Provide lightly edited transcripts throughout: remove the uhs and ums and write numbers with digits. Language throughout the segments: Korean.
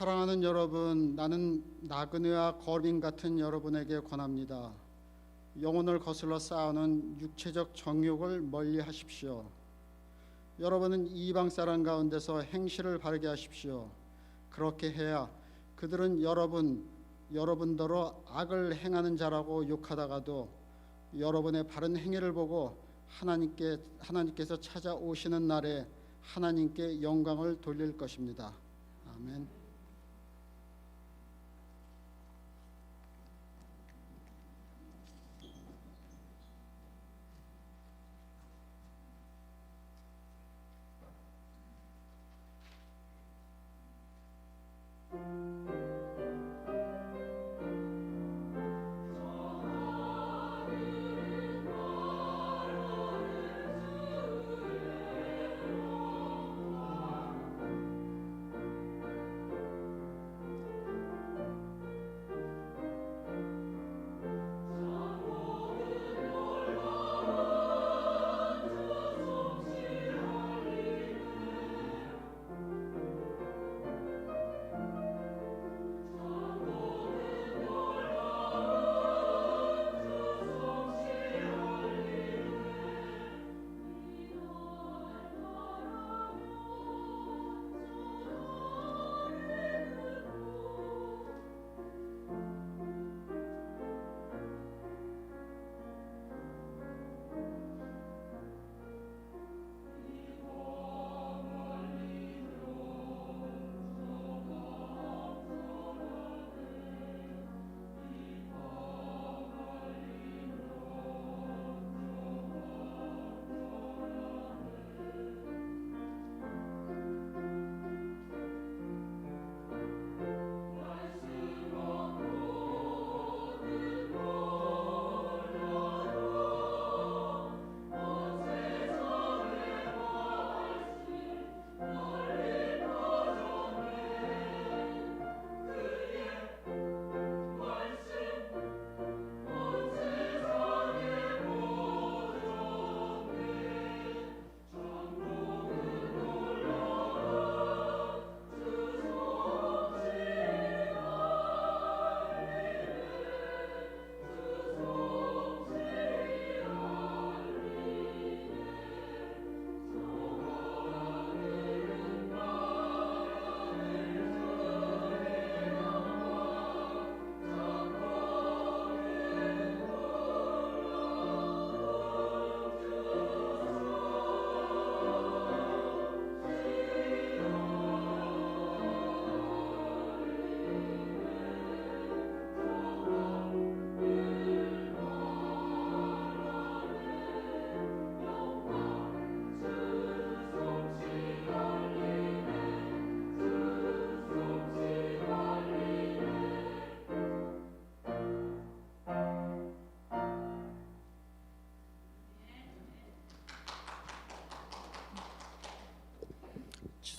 사랑하는 여러분, 나는 나그네와 거린 같은 여러분에게 권합니다. 영혼을 거슬러 쌓아오는 육체적 정욕을 멀리하십시오. 여러분은 이방 사람 가운데서 행실을 바르게 하십시오. 그렇게 해야 그들은 여러분더러 악을 행하는 자라고 욕하다가도 여러분의 바른 행위를 보고 하나님께서 찾아오시는 날에 하나님께 영광을 돌릴 것입니다. 아멘.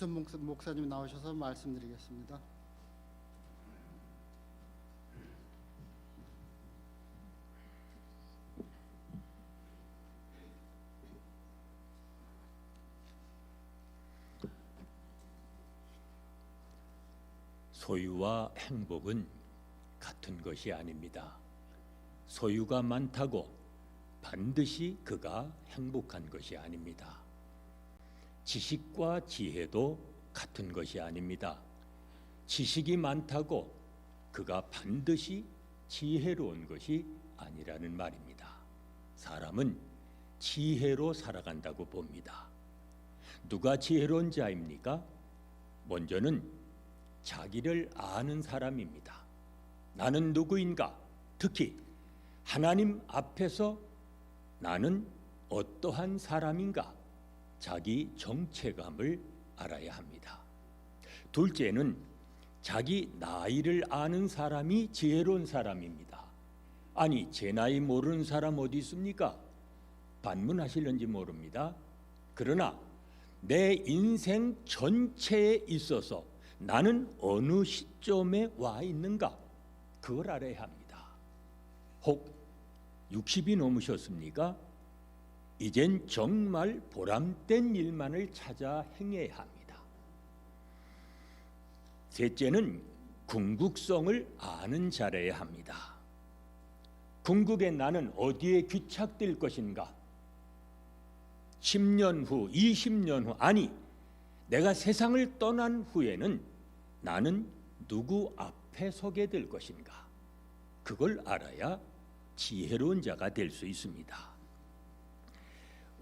지선 목사님 나오셔서 말씀드리겠습니다. 소유와 행복은 같은 것이 아닙니다. 소유가 많다고 반드시 그가 행복한 것이 아닙니다. 지식과 지혜도 같은 것이 아닙니다. 지식이 많다고 그가 반드시 지혜로운 것이 아니라는 말입니다. 사람은 지혜로 살아간다고 봅니다. 누가 지혜로운 자입니까? 먼저는 자기를 아는 사람입니다. 나는 누구인가? 특히 하나님 앞에서 나는 어떠한 사람인가? 자기 정체감을 알아야 합니다. 둘째는 자기 나이를 아는 사람이 지혜로운 사람입니다. 아니, 제 나이 모르는 사람 어디 있습니까? 반문하실는지 모릅니다. 그러나 내 인생 전체에 있어서 나는 어느 시점에 와 있는가? 그걸 알아야 합니다. 혹 60이 넘으셨습니까? 이젠 정말 보람된 일만을 찾아 행해야 합니다. 셋째는 궁극성을 아는 자라야 합니다. 궁극의 나는 어디에 귀착될 것인가? 10년 후, 20년 후, 아니 내가 세상을 떠난 후에는 나는 누구 앞에 서게 될 것인가? 그걸 알아야 지혜로운 자가 될 수 있습니다.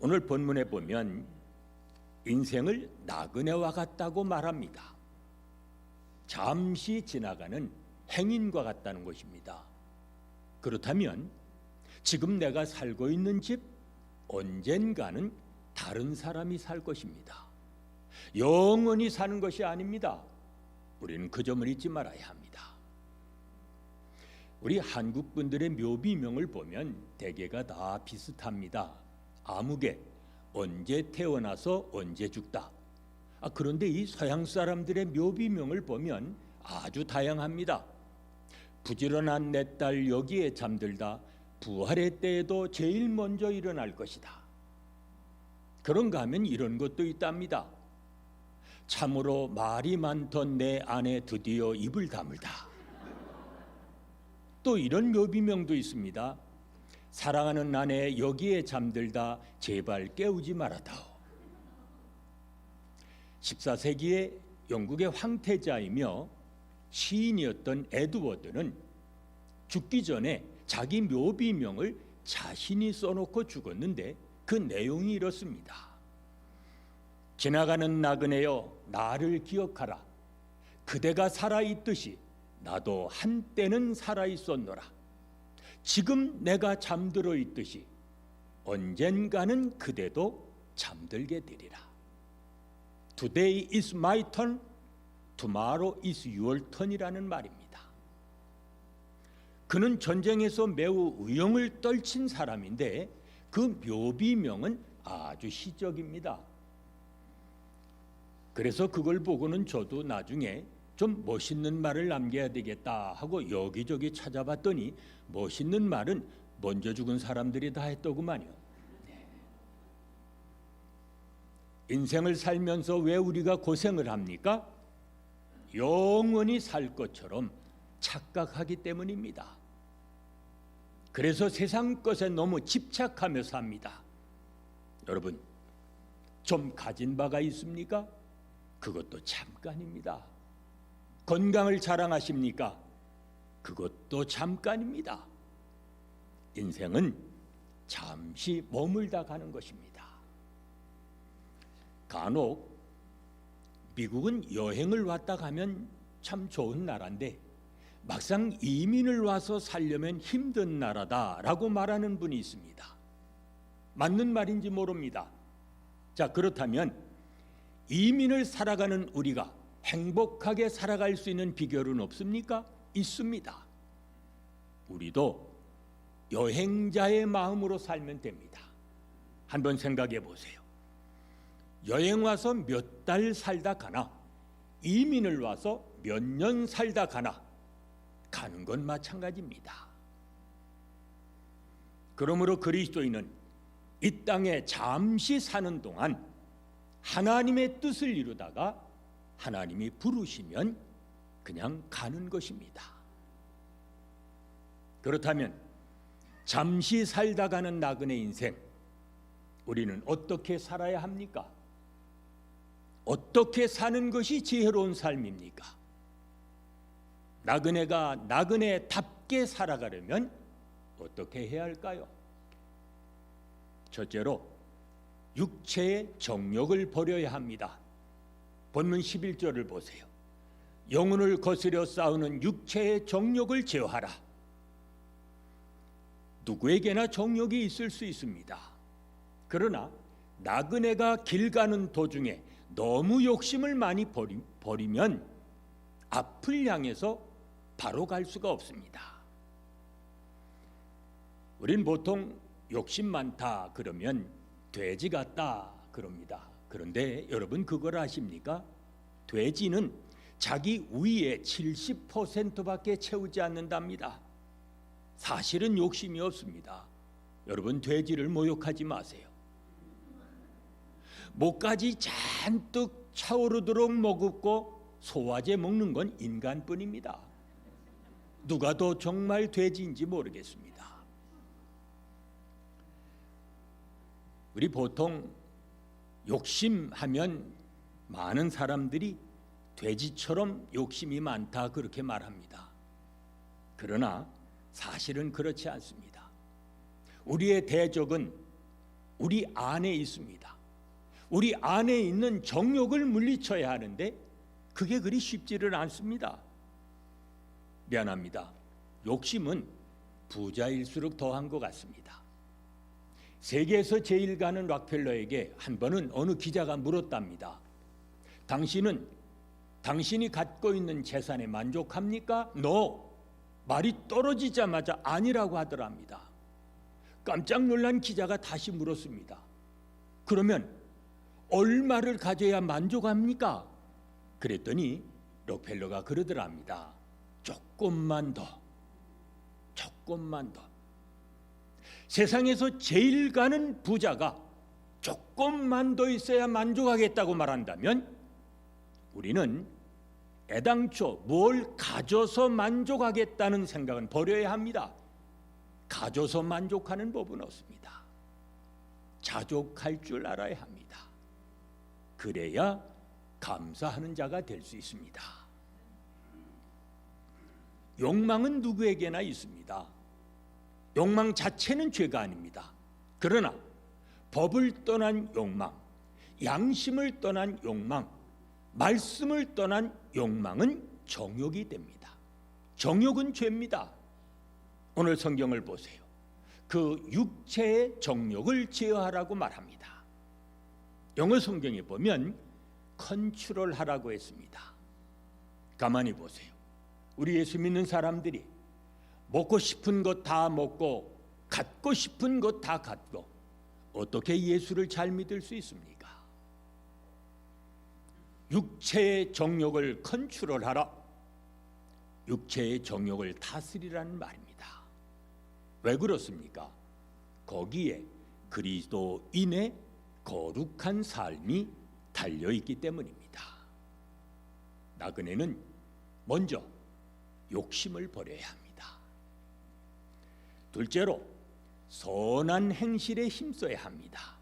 오늘 본문에 보면 인생을 나그네와 같다고 말합니다. 잠시 지나가는 행인과 같다는 것입니다. 그렇다면 지금 내가 살고 있는 집 언젠가는 다른 사람이 살 것입니다. 영원히 사는 것이 아닙니다. 우리는 그 점을 잊지 말아야 합니다. 우리 한국 분들의 묘비명을 보면 대개가 다 비슷합니다. 아무개, 언제 태어나서 언제 죽다. 그런데 이 서양 사람들의 묘비명을 보면 아주 다양합니다. 부지런한 내 딸 여기에 잠들다 부활의 때에도 제일 먼저 일어날 것이다. 그런가 하면 이런 것도 있답니다. 참으로 말이 많던 내 아내 드디어 입을 다물다. 또 이런 묘비명도 있습니다. 사랑하는 아내 여기에 잠들다 제발 깨우지 말아다오. 14세기의 영국의 황태자이며 시인이었던 에드워드는 죽기 전에 자기 묘비명을 자신이 써놓고 죽었는데 그 내용이 이렇습니다. 지나가는 나그네여 나를 기억하라. 그대가 살아있듯이 나도 한때는 살아있었노라. 지금 내가 잠들어 있듯이 언젠가는 그대도 잠들게 되리라. Today is my turn, tomorrow is your turn이라는 말입니다. 그는 전쟁에서 매우 의용을 떨친 사람인데 그 묘비명은 아주 시적입니다. 그래서 그걸 보고는 저도 나중에 좀 멋있는 말을 남겨야 되겠다 하고 여기저기 찾아봤더니 멋있는 말은 먼저 죽은 사람들이 다 했더구만요. 인생을 살면서 왜 우리가 고생을 합니까? 영원히 살 것처럼 착각하기 때문입니다. 그래서 세상 것에 너무 집착하며 삽니다. 여러분, 좀 가진 바가 있습니까? 그것도 잠깐입니다. 건강을 자랑하십니까? 그것도 잠깐입니다. 인생은 잠시 머물다 가는 것입니다. 간혹 미국은 여행을 왔다 가면 참 좋은 나라인데 막상 이민을 와서 살려면 힘든 나라다라고 말하는 분이 있습니다. 맞는 말인지 모릅니다. 자, 그렇다면 이민을 살아가는 우리가 행복하게 살아갈 수 있는 비결은 없습니까? 있습니다. 우리도 여행자의 마음으로 살면 됩니다. 한번 생각해 보세요. 여행 와서 몇 달 살다 가나, 이민을 와서 몇 년 살다 가나, 가는 건 마찬가지입니다. 그러므로 그리스도인은 이 땅에 잠시 사는 동안 하나님의 뜻을 이루다가 하나님이 부르시면 그냥 가는 것입니다. 그렇다면 잠시 살다 가는 나그네 인생, 우리는 어떻게 살아야 합니까? 어떻게 사는 것이 지혜로운 삶입니까? 나그네가 나그네답게 살아가려면 어떻게 해야 할까요? 첫째로 육체의 정욕을 버려야 합니다. 본문 11절을 보세요. 영혼을 거스려 싸우는 육체의 정욕을 제어하라. 누구에게나 정욕이 있을 수 있습니다. 그러나 나그네가 길 가는 도중에 너무 욕심을 많이 버리면 앞을 향해서 바로 갈 수가 없습니다. 우린 보통 욕심 많다 그러면 돼지 같다 그럽니다. 그런데 여러분 그걸 아십니까? 돼지는 자기 위에 70%밖에 채우지 않는답니다. 사실은 욕심이 없습니다. 여러분 돼지를 모욕하지 마세요. 목까지 잔뜩 차오르도록 먹었고 소화제 먹는 건 인간뿐입니다. 누가 더 정말 돼지인지 모르겠습니다. 우리 보통 욕심하면 많은 사람들이 돼지처럼 욕심이 많다 그렇게 말합니다. 그러나 사실은 그렇지 않습니다. 우리의 대적은 우리 안에 있습니다. 우리 안에 있는 정욕을 물리쳐야 하는데 그게 그리 쉽지를 않습니다. 미안합니다. 욕심은 부자일수록 더한 것 같습니다. 세계에서 제일 가는 락펠러에게 한 번은 어느 기자가 물었답니다. 당신이 갖고 있는 재산에 만족합니까? No. 말이 떨어지자마자 아니라고 하더랍니다. 깜짝 놀란 기자가 다시 물었습니다. 그러면 얼마를 가져야 만족합니까? 그랬더니 록펠러가 그러더랍니다. 조금만 더. 세상에서 제일 가는 부자가 조금만 더 있어야 만족하겠다고 말한다면 우리는 애당초 뭘 가져서 만족하겠다는 생각은 버려야 합니다. 가져서 만족하는 법은 없습니다. 자족할 줄 알아야 합니다. 그래야 감사하는 자가 될 수 있습니다. 욕망은 누구에게나 있습니다. 욕망 자체는 죄가 아닙니다. 그러나 법을 떠난 욕망, 양심을 떠난 욕망, 말씀을 떠난 욕망은 정욕이 됩니다. 정욕은 죄입니다. 오늘 성경을 보세요. 그 육체의 정욕을 제어하라고 말합니다. 영어 성경에 보면 컨트롤하라고 했습니다. 가만히 보세요. 우리 예수 믿는 사람들이 먹고 싶은 것 다 먹고 갖고 싶은 것 다 갖고 어떻게 예수를 잘 믿을 수 있습니까? 육체의 정욕을 컨트롤하라. 육체의 정욕을 다스리라는 말입니다. 왜 그렇습니까? 거기에 그리스도인의 거룩한 삶이 달려있기 때문입니다. 나그네는 먼저 욕심을 버려야 합니다. 둘째로 선한 행실에 힘써야 합니다.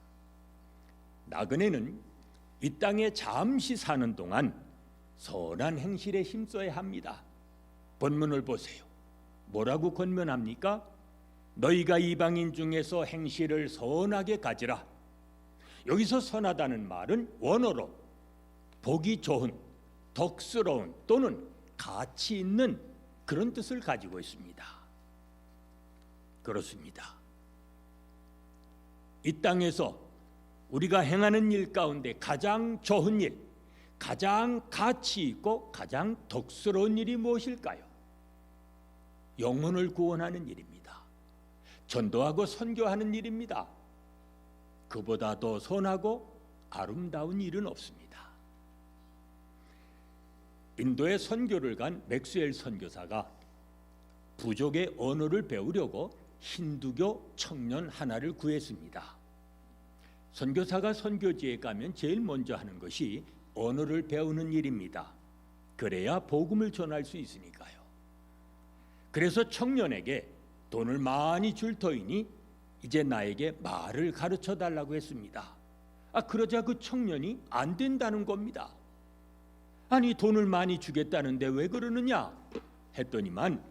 나그네는 이 땅에 잠시 사는 동안 선한 행실에 힘써야 합니다. 본문을 보세요. 뭐라고 권면합니까? 너희가 이방인 중에서 행실을 선하게 가지라. 여기서 선하다는 말은 원어로 보기 좋은, 덕스러운 또는 가치 있는 그런 뜻을 가지고 있습니다. 그렇습니다. 이 땅에서 우리가 행하는 일 가운데 가장 좋은 일, 가장 가치 있고 가장 덕스러운 일이 무엇일까요? 영혼을 구원하는 일입니다. 전도하고 선교하는 일입니다. 그보다 더 선하고 아름다운 일은 없습니다. 인도에 선교를 간 맥스웰 선교사가 부족의 언어를 배우려고 힌두교 청년 하나를 구했습니다. 선교사가 선교지에 가면 제일 먼저 하는 것이 언어를 배우는 일입니다. 그래야 복음을 전할 수 있으니까요. 그래서 청년에게 돈을 많이 줄 터이니 이제 나에게 말을 가르쳐 달라고 했습니다. 그러자 그 청년이 안 된다는 겁니다. 아니 돈을 많이 주겠다는데 왜 그러느냐 했더니만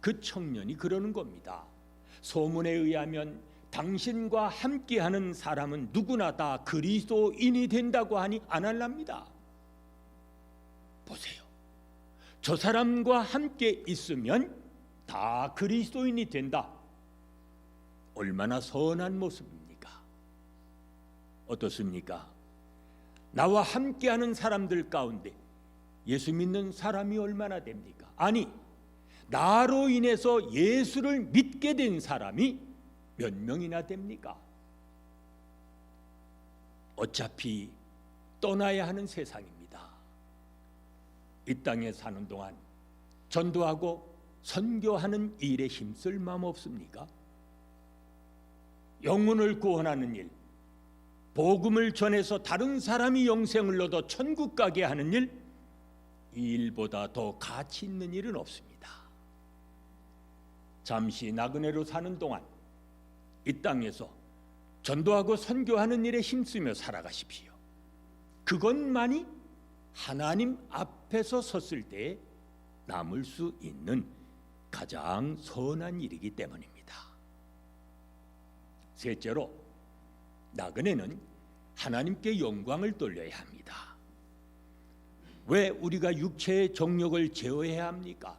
그 청년이 그러는 겁니다. 소문에 의하면 당신과 함께하는 사람은 누구나 다 그리스도인이 된다고 하니 안 할랍니다. 보세요. 저 사람과 함께 있으면 다 그리스도인이 된다. 얼마나 선한 모습입니까? 어떻습니까? 나와 함께하는 사람들 가운데 예수 믿는 사람이 얼마나 됩니까? 아니, 나로 인해서 예수를 믿게 된 사람이 몇 명이나 됩니까? 어차피 떠나야 하는 세상입니다. 이 땅에 사는 동안 전도하고 선교하는 일에 힘쓸 마음 없습니까? 영혼을 구원하는 일, 복음을 전해서 다른 사람이 영생을 얻어 천국 가게 하는 일, 이 일보다 더 가치 있는 일은 없습니다. 잠시 나그네로 사는 동안 이 땅에서 전도하고 선교하는 일에 힘쓰며 살아가십시오. 그것만이 하나님 앞에서 섰을 때 남을 수 있는 가장 선한 일이기 때문입니다. 셋째로, 나그네는 하나님께 영광을 돌려야 합니다. 왜 우리가 육체의 정욕을 제어해야 합니까?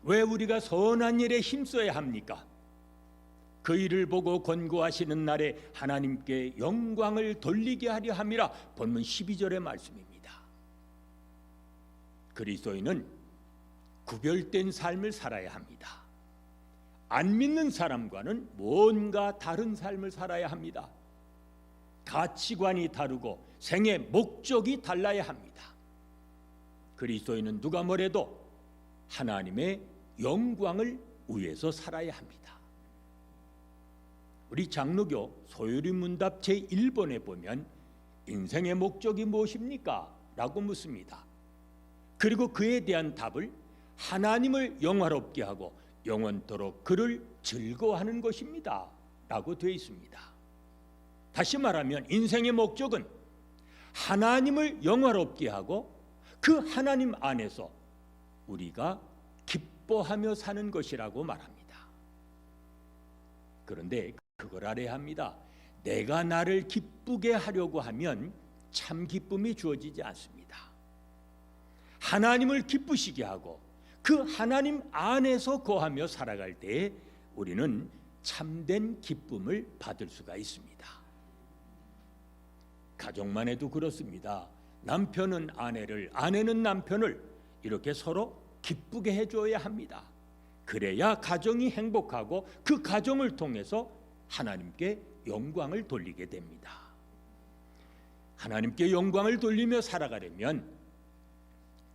왜 우리가 선한 일에 힘써야 합니까? 그 일을 보고 권고하시는 날에 하나님께 영광을 돌리게 하려 함이라. 본문 12절의 말씀입니다. 그리스도인은 구별된 삶을 살아야 합니다. 안 믿는 사람과는 뭔가 다른 삶을 살아야 합니다. 가치관이 다르고 생의 목적이 달라야 합니다. 그리스도인은 누가 뭐래도 하나님의 영광을 위해서 살아야 합니다. 우리 장로교 소요리 문답 제1번에 보면 인생의 목적이 무엇입니까? 라고 묻습니다. 그리고 그에 대한 답을 하나님을 영화롭게 하고 영원토록 그를 즐거워하는 것입니다 라고 되어 있습니다. 다시 말하면 인생의 목적은 하나님을 영화롭게 하고 그 하나님 안에서 우리가 기뻐하며 사는 것이라고 말합니다. 그런데 그걸 알아야 합니다. 내가 나를 기쁘게 하려고 하면 참 기쁨이 주어지지 않습니다. 하나님을 기쁘시게 하고 그 하나님 안에서 거하며 살아갈 때 우리는 참된 기쁨을 받을 수가 있습니다. 가정만 해도 그렇습니다. 남편은 아내를, 아내는 남편을 이렇게 서로 기쁘게 해줘야 합니다. 그래야 가정이 행복하고 그 가정을 통해서 하나님께 영광을 돌리게 됩니다. 하나님께 영광을 돌리며 살아가려면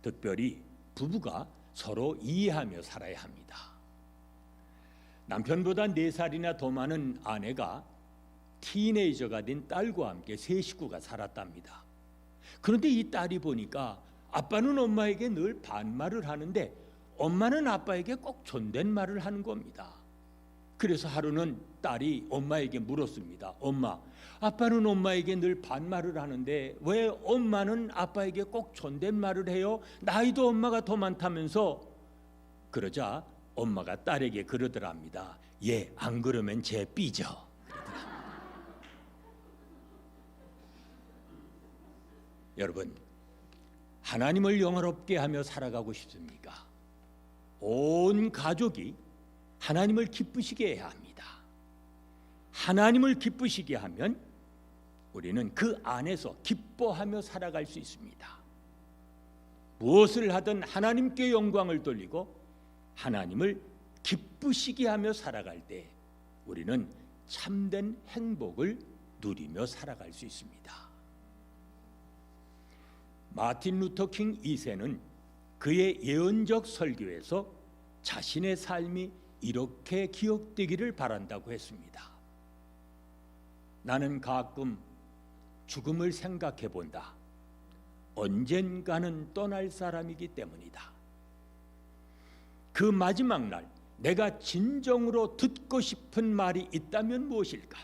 특별히 부부가 서로 이해하며 살아야 합니다. 남편보다 4살이나 더 많은 아내가 티네이저가 된 딸과 함께 세 식구가 살았답니다. 그런데 이 딸이 보니까 아빠는 엄마에게 늘 반말을 하는데 엄마는 아빠에게 꼭 존댓말을 하는 겁니다. 그래서 하루는 딸이 엄마에게 물었습니다. 엄마, 아빠는 엄마에게 늘 반말을 하는데 왜 엄마는 아빠에게 꼭 존댓말을 해요? 나이도 엄마가 더 많다면서. 그러자 엄마가 딸에게 그러더랍니다. 예, 안 그러면 쟤 삐져. 여러분, 하나님을 영화롭게 하며 살아가고 싶습니까? 온 가족이 하나님을 기쁘시게 해야 합니다. 하나님을 기쁘시게 하면 우리는 그 안에서 기뻐하며 살아갈 수 있습니다. 무엇을 하든 하나님께 영광을 돌리고 하나님을 기쁘시게 하며 살아갈 때 우리는 참된 행복을 누리며 살아갈 수 있습니다. 마틴 루터 킹 2세는 그의 예언적 설교에서 자신의 삶이 이렇게 기억되기를 바란다고 했습니다. 나는 가끔 죽음을 생각해 본다. 언젠가는 떠날 사람이기 때문이다. 그 마지막 날 내가 진정으로 듣고 싶은 말이 있다면 무엇일까?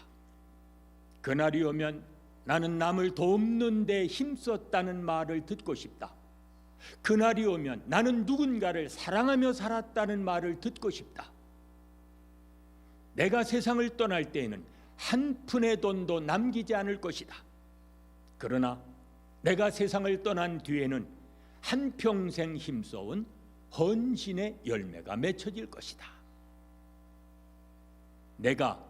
그날이 오면 나는 남을 돕는 데 힘썼다는 말을 듣고 싶다. 그날이 오면 나는 누군가를 사랑하며 살았다는 말을 듣고 싶다. 내가 세상을 떠날 때에는 한 푼의 돈도 남기지 않을 것이다. 그러나 내가 세상을 떠난 뒤에는 한평생 힘써온 헌신의 열매가 맺혀질 것이다. 내가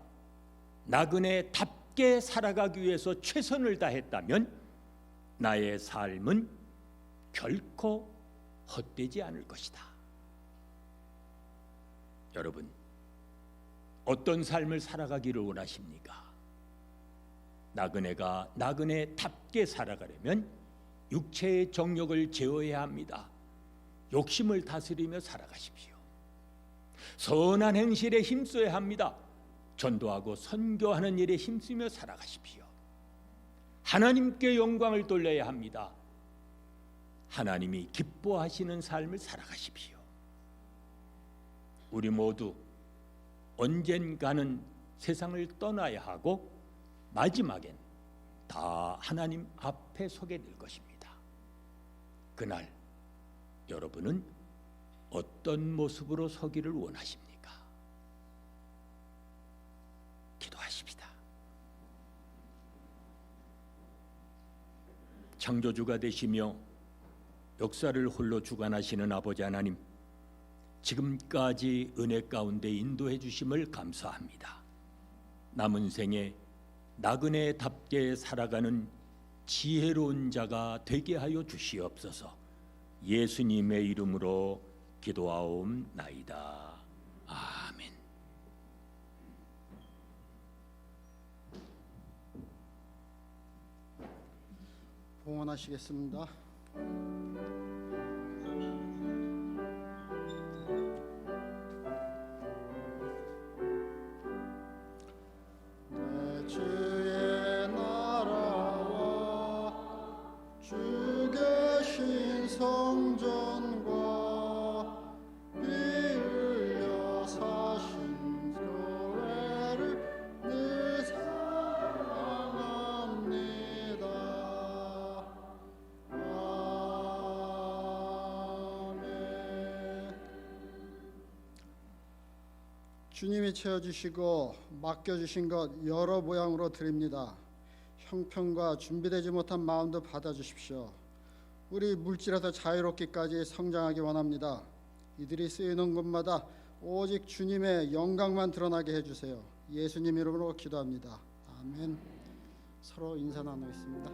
나그네답게 살아가기 위해서 최선을 다했다면 나의 삶은 결코 헛되지 않을 것이다. 여러분, 어떤 삶을 살아가기를 원하십니까? 나그네가 나그네답게 살아가려면 육체의 정욕을 제어해야 합니다. 욕심을 다스리며 살아가십시오. 선한 행실에 힘써야 합니다. 전도하고 선교하는 일에 힘쓰며 살아가십시오. 하나님께 영광을 돌려야 합니다. 하나님이 기뻐하시는 삶을 살아가십시오. 우리 모두 언젠가는 세상을 떠나야 하고 마지막엔 다 하나님 앞에 서게 될 것입니다. 그날 여러분은 어떤 모습으로 서기를 원하십니까? 기도하십시다. 창조주가 되시며 역사를 홀로 주관하시는 아버지 하나님, 지금까지 은혜 가운데 인도해 주심을 감사합니다. 남은 생에 나그네답게 살아가는 지혜로운 자가 되게 하여 주시옵소서. 예수님의 이름으로 기도하옵나이다. 아멘. 봉헌하시겠습니다. 내 주의 나라와 주 계신 성전과 피 흘려 사신 교회를 늘 사랑합니다. 아멘. 주님이 채워주시고 맡겨주신 것 여러 모양으로 드립니다. 형편과 준비되지 못한 마음도 받아주십시오. 우리 물질에서 자유롭기까지 성장하기 원합니다. 이들이 쓰이는 곳마다 오직 주님의 영광만 드러나게 해주세요. 예수님 이름으로 기도합니다. 아멘. 서로 인사 나누겠습니다.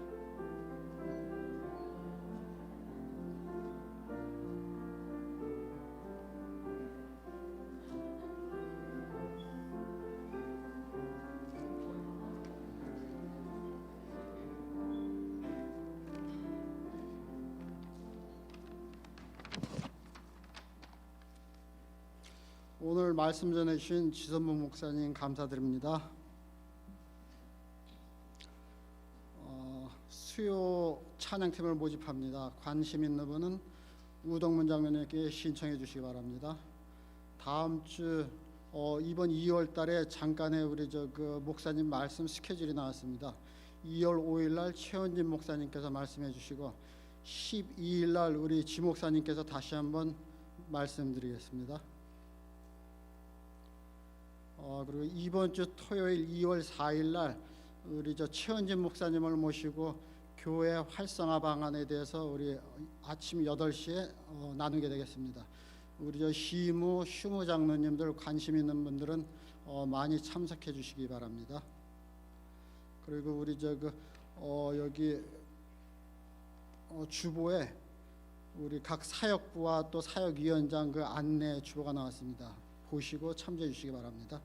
오늘 말씀 전해주신 지선무 목사님 감사드립니다. 수요 찬양팀을 모집합니다. 관심 있는 분은 우동문 장로님께 신청해 주시기 바랍니다. 다음 주 이번 2월 달에 잠깐의 우리 목사님 말씀 스케줄이 나왔습니다. 2월 5일 날 최원진 목사님께서 말씀해 주시고 12일 날 우리 지 목사님께서 다시 한번 말씀드리겠습니다. 그리고 이번 주 토요일 2월 4일 날 우리 최원진 목사님을 모시고 교회 활성화 방안에 대해서 우리 아침 8시에 나누게 되겠습니다. 우리 시무, 휴무 장로님들 관심 있는 분들은 많이 참석해 주시기 바랍니다. 그리고 우리 여기 주보에 우리 각 사역부와 또 사역위원장 그 안내 주보가 나왔습니다. 보시고 참조해 주시기 바랍니다.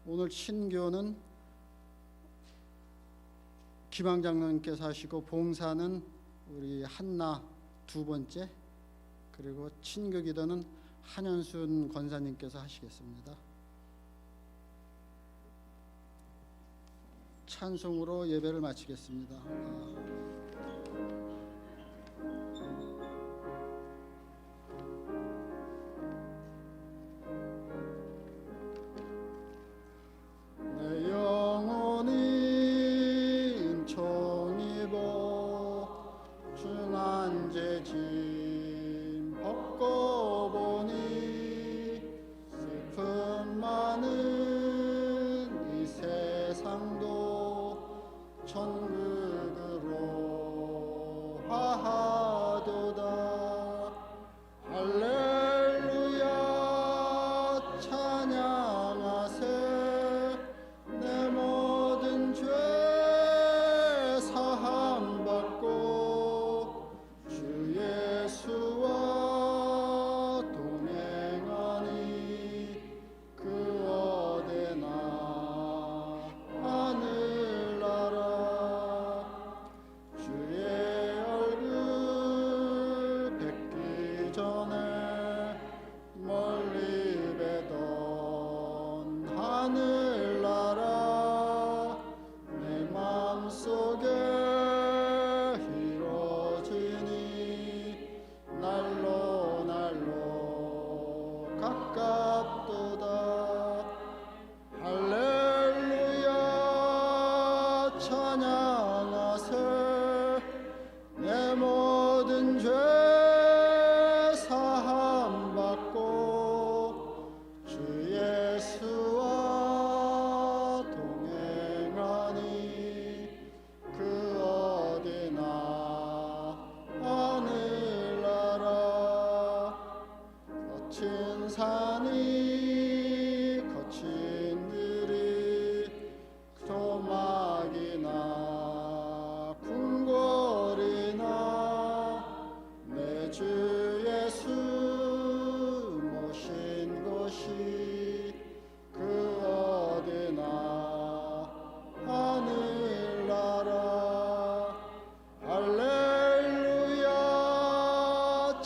오늘 친교는 김항 장로님께서 하시고 봉사는 우리 한나 두 번째, 그리고 친교 기도는 한현순 권사님께서 하시겠습니다. 찬송으로 예배를 마치겠습니다. 내 영혼이 은총 입어 중한 죄짐 벗고 보니 슬픔 많은 이 세상도 천국으로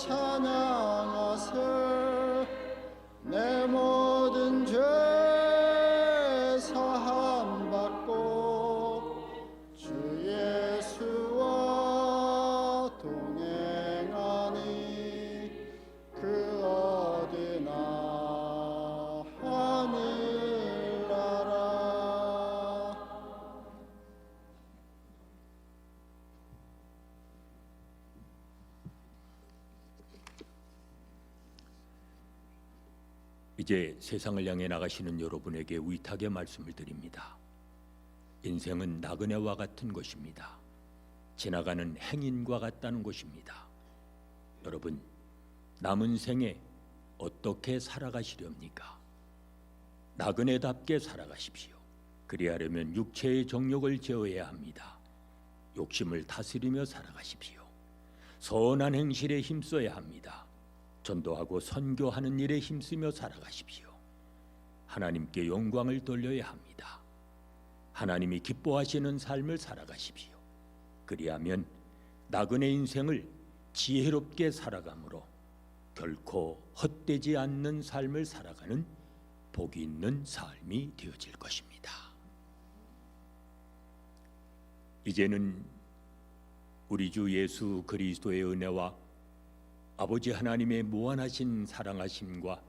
찬양하세. 내 모든 죄 사함 받고 주 예수와 동행하니 그 어디나 하늘나라. 이제 세상을 향해 나가시는 여러분에게 위탁의 말씀을 드립니다. 인생은 나그네와 같은 것입니다. 지나가는 행인과 같다는 것입니다. 여러분, 남은 생에 어떻게 살아가시렵니까? 나그네답게 살아가십시오. 그리하려면 육체의 정욕을 제어해야 합니다. 욕심을 다스리며 살아가십시오. 선한 행실에 힘써야 합니다. 전도하고 선교하는 일에 힘쓰며 살아가십시오. 하나님께 영광을 돌려야 합니다. 하나님이 기뻐하시는 삶을 살아가십시오. 그리하면 나그네 인생을 지혜롭게 살아감으로 결코 헛되지 않는 삶을 살아가는 복이 있는 삶이 되어질 것입니다. 이제는 우리 주 예수 그리스도의 은혜와 아버지 하나님의 무한하신 사랑하심과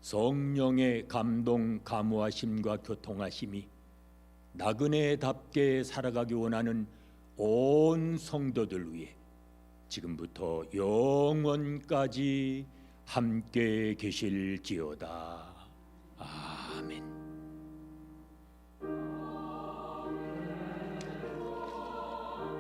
성령의 감동 감화하심과 교통하심이 나그네답게 살아가기 원하는 온 성도들 위해 지금부터 영원까지 함께 계실지어다. 아멘.